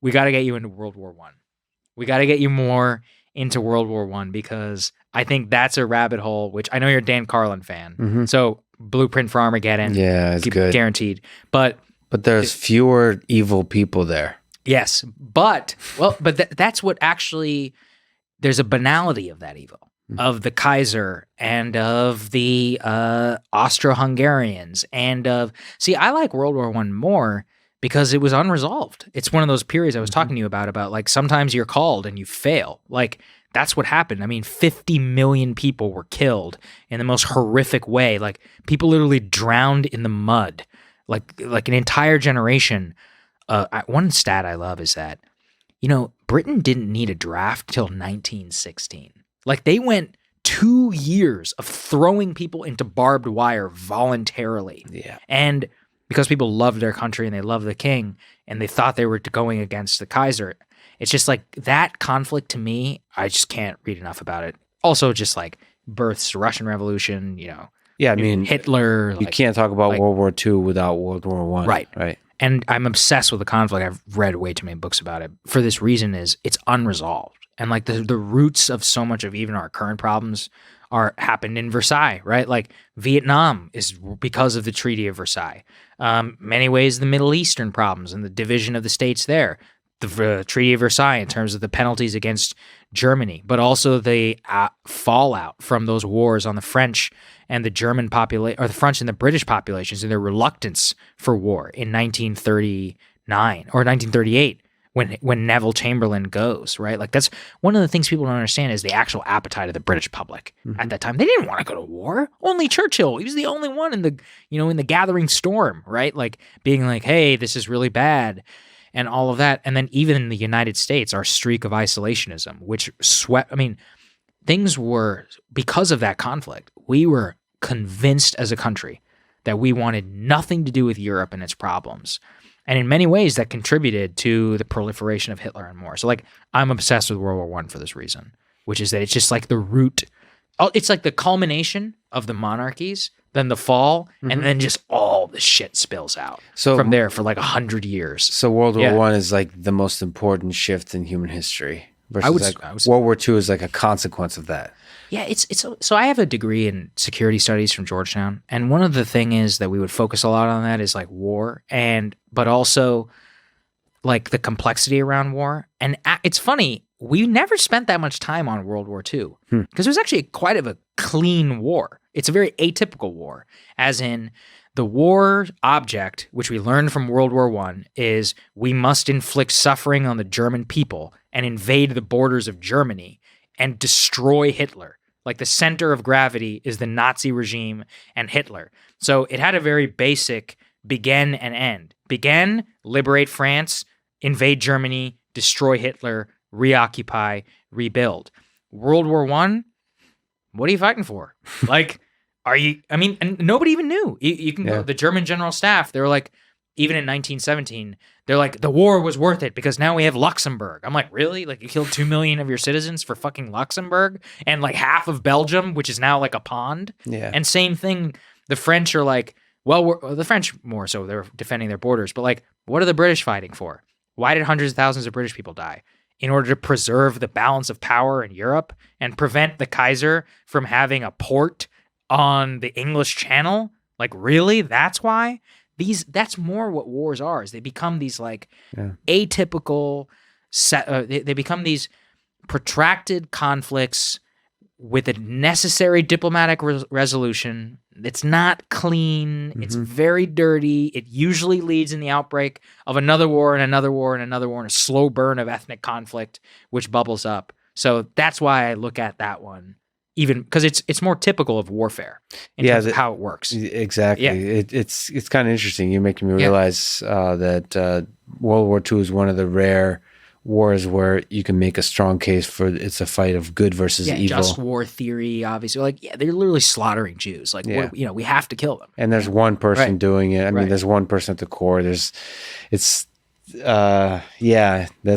we got to get you into World War I. We got to get you more into World War I because I think that's a rabbit hole, which I know you're a Dan Carlin fan. So Blueprint for Armageddon. Yeah, it's good. Guaranteed. But there's fewer evil people there. Yes. But that's what actually, there's a banality of that evil. Of the Kaiser and of the Austro-Hungarians and of... See, I like World War I more because it was unresolved. It's one of those periods I was talking to you about like sometimes you're called and you fail. Like that's what happened. I mean, 50 million people were killed in the most horrific way. Like people literally drowned in the mud. Like an entire generation. One stat I love is that, Britain didn't need a draft till 1916. Like they went 2 years of throwing people into barbed wire voluntarily. Yeah. And because people loved their country and they loved the king and they thought they were going against the Kaiser, it's just like that conflict to me, I just can't read enough about it. Also just like births the Russian Revolution, Yeah, I mean, Hitler. You can't talk about World War II without World War I. Right. And I'm obsessed with the conflict. I've read way too many books about it. For this reason is it's unresolved. And like the roots of so much of even our current problems happened in Versailles, right? Like Vietnam is because of the Treaty of Versailles. Many ways the Middle Eastern problems and the division of the states there. The Treaty of Versailles in terms of the penalties against Germany, but also the fallout from those wars on the French and the German population, or the French and the British populations, and their reluctance for war in 1939 or 1938 when Neville Chamberlain goes, right? Like that's one of the things people don't understand is the actual appetite of the British public at that time. They didn't want to go to war. Only Churchill, he was the only one in the gathering storm, right? Like being like, hey, this is really bad. And all of that. And then even in the United States, our streak of isolationism, which things were, because of that conflict, we were convinced as a country that we wanted nothing to do with Europe and its problems. And in many ways, that contributed to the proliferation of Hitler and more. So like, I'm obsessed with World War I for this reason, which is that it's just like the root. It's like the culmination of the monarchies, then the fall, and then just all the shit spills out from there for like 100 years. So World War I is like the most important shift in human history. Versus World War II is like a consequence of that. Yeah, it's so I have a degree in security studies from Georgetown, and one of the thing is that we would focus a lot on that is like war, but also like the complexity around war. And it's funny, we never spent that much time on World War II because it was actually quite of a clean war. It's a very atypical war, as in the war object, which we learned from World War I, is we must inflict suffering on the German people and invade the borders of Germany and destroy Hitler. Like the center of gravity is the Nazi regime and Hitler. So it had a very basic begin and end. Begin, liberate France, invade Germany, destroy Hitler, reoccupy, rebuild. World War I, what are you fighting for? Like, and nobody even knew. You can go, the German general staff, they were like, even in 1917, they're like, the war was worth it because now we have Luxembourg. I'm like, really? Like you killed 2 million of your citizens for fucking Luxembourg and like half of Belgium, which is now like a pond. Yeah. And same thing, the French are like, the French more so, they're defending their borders, but like, what are the British fighting for? Why did hundreds of thousands of British people die? In order to preserve the balance of power in Europe and prevent the Kaiser from having a port on the English Channel? Like, really? That's why? That's more what wars are, is they become these like atypical, they become these protracted conflicts with a necessary diplomatic resolution. It's not clean. It's very dirty. It usually leads in the outbreak of another war and another war and another war and a slow burn of ethnic conflict, which bubbles up. So that's why I look at that one, even because it's more typical of warfare in terms of how it works. Exactly. Yeah. It's kind of interesting. You're making me realize that World War II is one of the rare wars where you can make a strong case for it's a fight of good versus evil. Just war theory, obviously. Like, they're literally slaughtering Jews. Like, we have to kill them. And there's one person doing it. I mean, there's one person at the core. That's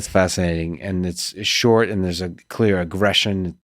fascinating. And it's short and there's a clear aggression.